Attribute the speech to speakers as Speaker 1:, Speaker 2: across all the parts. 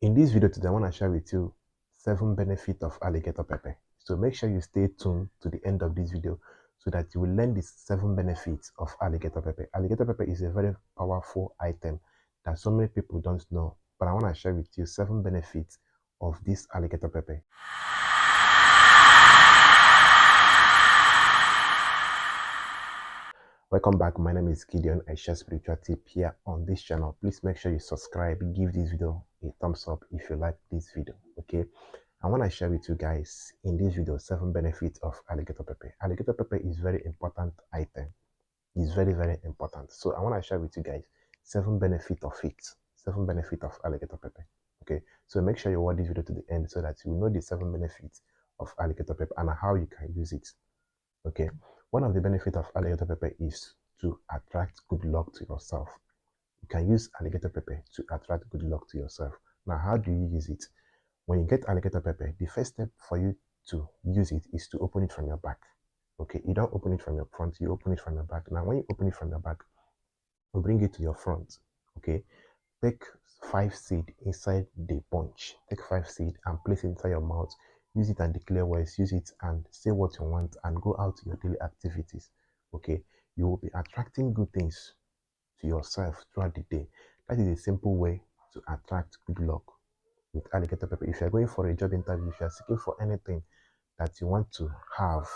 Speaker 1: In this video today, I want to share with you 7 benefits of alligator pepper. So make sure you stay tuned to the end of this video so that you will learn the 7 benefits of alligator pepper. Alligator pepper is a very powerful item that so many people don't know, but I want to share with you 7 benefits of this alligator pepper. Welcome back. My name is Gideon. I share spiritual tip here on this channel. Please make sure you subscribe, give this video a thumbs up if you like this video. Okay, I want to share with you guys in this video 7 benefits of alligator pepper. Alligator pepper is very important item. It's very important. So I want to share with you guys 7 benefits of it. 7 benefits of alligator pepper. Okay, so make sure you watch this video to the end so that you know the 7 benefits of alligator pepper and how you can use it. Okay, one of the benefits of alligator pepper is to attract good luck to yourself. You can use alligator pepper to attract good luck to yourself. Now, how do you use it? When you get alligator pepper, the first step for you to use it is to open it from your back. Okay, you don't open it from your front, you open it from your back. Now, when you open it from your back, you bring it to your front. Okay, take 5 seeds inside the bunch. Take 5 seeds and place it inside your mouth. Use it and declare words. Use it and say what you want and go out to your daily activities. Okay, you will be attracting good things to yourself throughout the day. That is a simple way to attract good luck with alligator pepper. If you're going for a job interview, if you're seeking for anything that you want to have,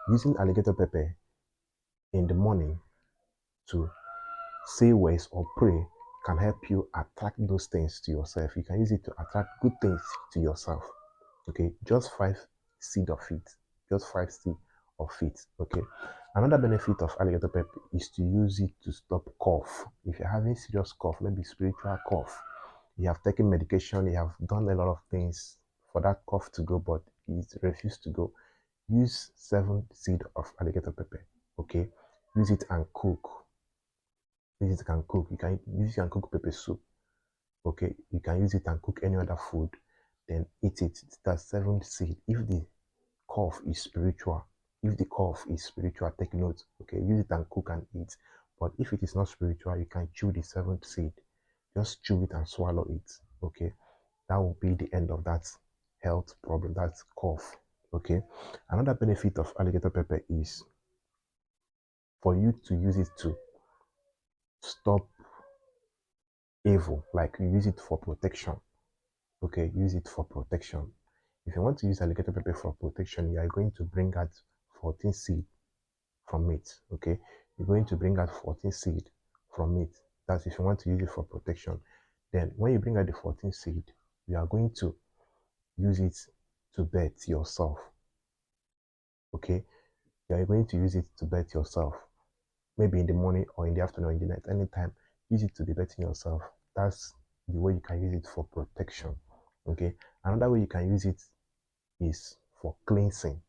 Speaker 1: using alligator pepper in the morning to say words or pray can help you attract those things to yourself. You can use it to attract good things to yourself. Okay, just 5 seed of it. Just 5 seed of it. Okay. Another benefit of alligator pepper is to use it to stop cough. If you're having serious cough, maybe spiritual cough, you have taken medication, you have done a lot of things for that cough to go, but it refused to go. Use 7 seed of alligator pepper. Okay, use it and cook. Use it and cook. You can use it and cook pepper soup. Okay, you can use it and cook any other food, then eat it. That's 7 seed. If the cough is spiritual, take note. Okay, use it and cook and eat. But if it is not spiritual, you can chew the 7th seed. Just chew it and swallow it. Okay, that will be the end of that health problem, that's cough. Okay, another benefit of alligator pepper is for you to use it to stop evil, like you use it for protection. Okay, use it for protection. If you want to use alligator pepper for protection, you are going to bring out 14 seed from it. Okay, you're going to bring out 14 seed from it. That's if you want to use it for protection. Then when you bring out the 14 seed, you are going to use it to bet yourself. Okay, you are going to use it to bet yourself. Maybe in the morning or in the afternoon or in the night, anytime, use it to be betting yourself. That's the way you can use it for protection. Okay, another way you can use it is for cleansing.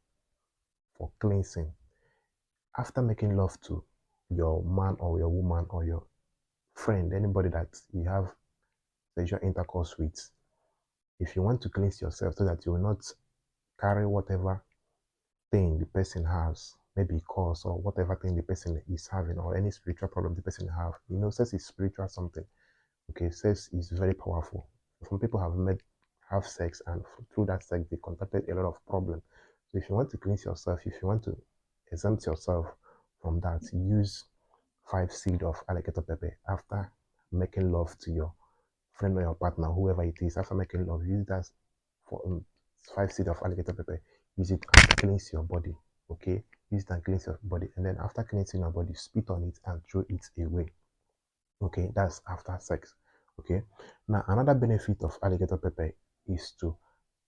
Speaker 1: For cleansing. After making love to your man or your woman or your friend, anybody that you have sexual intercourse with, if you want to cleanse yourself so that you will not carry whatever thing the person has, maybe cause or whatever thing the person is having or any spiritual problem the person have, sex is spiritual something. Okay, sex is very powerful. Some people have sex and through that sex they contacted a lot of problems. So if you want to cleanse yourself, if you want to exempt yourself from that, use 5 seed of alligator pepper after making love to your friend or your partner, whoever it is. After making love, use that for 5 seed of alligator pepper. Use it and cleanse your body. Okay, use it and cleanse your body, and then after cleansing your body, spit on it and throw it away. Okay, that's after sex. Okay, now another benefit of alligator pepper is to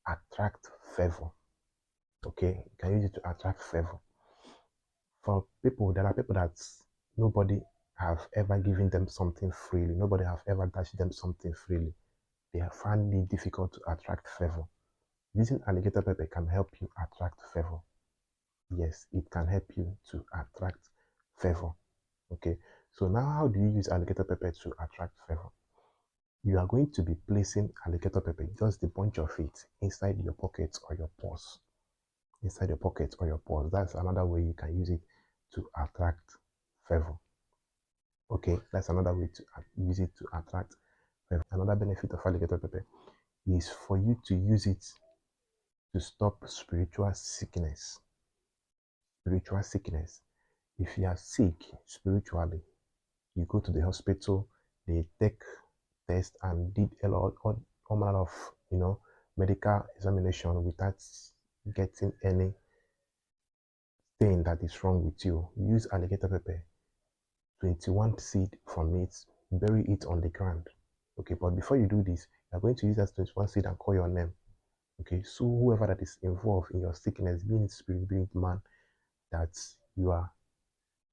Speaker 1: attract favor. Okay, you can use it to attract favor. For people, there are people that nobody have ever given them something freely. Nobody have ever dashed them something freely. They have found it difficult to attract favor. Using alligator pepper can help you attract favor. Yes, it can help you to attract favor. Okay, so now how do you use alligator pepper to attract favor? You are going to be placing alligator pepper, just a bunch of it, inside your pocket or your purse. Inside your pocket or your purse. That's another way you can use it to attract favor. Okay, that's another way to use it to attract favor. Another benefit of alligator pepper is for you to use it to stop spiritual sickness. Spiritual sickness. If you are sick spiritually, you go to the hospital, they take test and did all manner of medical examination without getting anything that is wrong with you. Use alligator pepper, 21 seed from it, bury it on the ground. Okay, but before you do this, you are going to use that 21 seed and call your name. Okay, so whoever that is involved in your sickness, being it spirit, being it man, that you are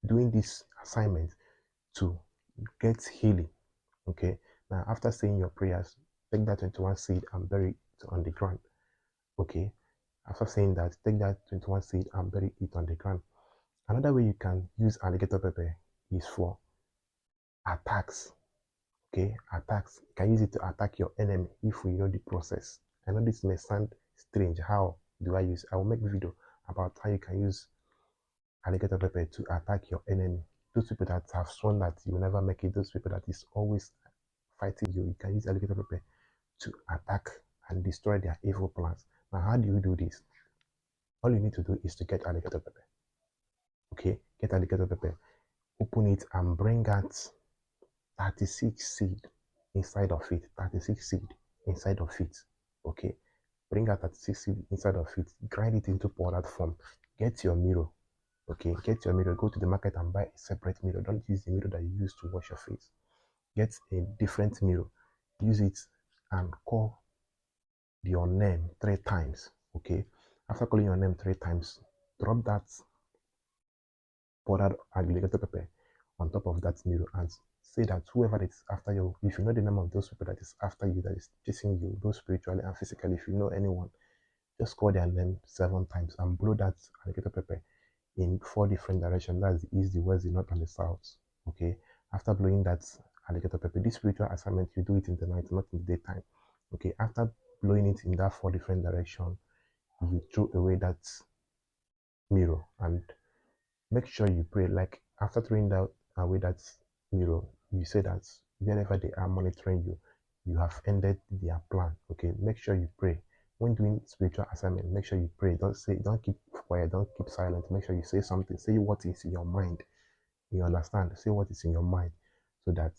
Speaker 1: doing this assignment to get healing. Okay, now after saying your prayers, take that 21 seed and bury it on the ground. Okay, after saying that, take that 21 seed and bury it on the ground. Another way you can use alligator pepper is for attacks. Okay, attacks. You can use it to attack your enemy if we know the process. I know this may sound strange. How do I use? I will make a video about how you can use alligator pepper to attack your enemy. Those people that have sworn that you will never make it, those people that is always fighting you, you can use alligator pepper to attack and destroy their evil plans. Now, how do you do this? All you need to do is to get alligator pepper. Okay, get alligator pepper, open it and bring out 36 seed inside of it. 36 seed inside of it. Okay, bring out 36 seed inside of it, grind it into powdered form. Get your mirror. Okay, get your mirror. Go to the market and buy a separate mirror. Don't use the mirror that you use to wash your face. Get a different mirror. Use it and call your name 3 times. Okay, after calling your name 3 times, drop that powdered alligator pepper on top of that mirror and say that whoever is after you, if you know the name of those people that is after you, that is chasing you, both spiritually and physically, if you know anyone, just call their name 7 times and blow that alligator pepper in 4 different directions. That's the east, the west, the north, and the south. Okay, after blowing that alligator pepper, this spiritual assignment, you do it in the night, not in the daytime. Okay, after blowing it in that 4 different directions, you throw away that mirror and make sure you pray. Like after throwing that away that mirror, you say that wherever they are monitoring you, you have ended their plan. Okay, make sure you pray. When doing spiritual assignment, make sure you pray. Don't keep quiet, don't keep silent. Make sure you say something. Say what is in your mind. You understand? Say what is in your mind so that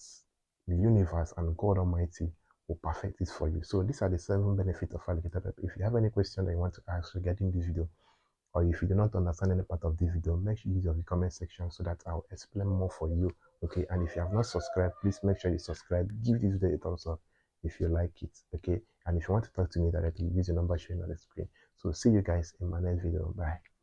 Speaker 1: the universe and God Almighty will perfect it for you. So these are the 7 benefits of alligator pepper. If you have any question that you want to ask regarding this video, or if you do not understand any part of this video, make sure you use the comment section so that I'll explain more for you. Okay, and if you have not subscribed, please make sure you subscribe. Give this video a thumbs up if you like it. Okay, and if you want to talk to me directly, use the number showing on the screen. So see you guys in my next video. Bye.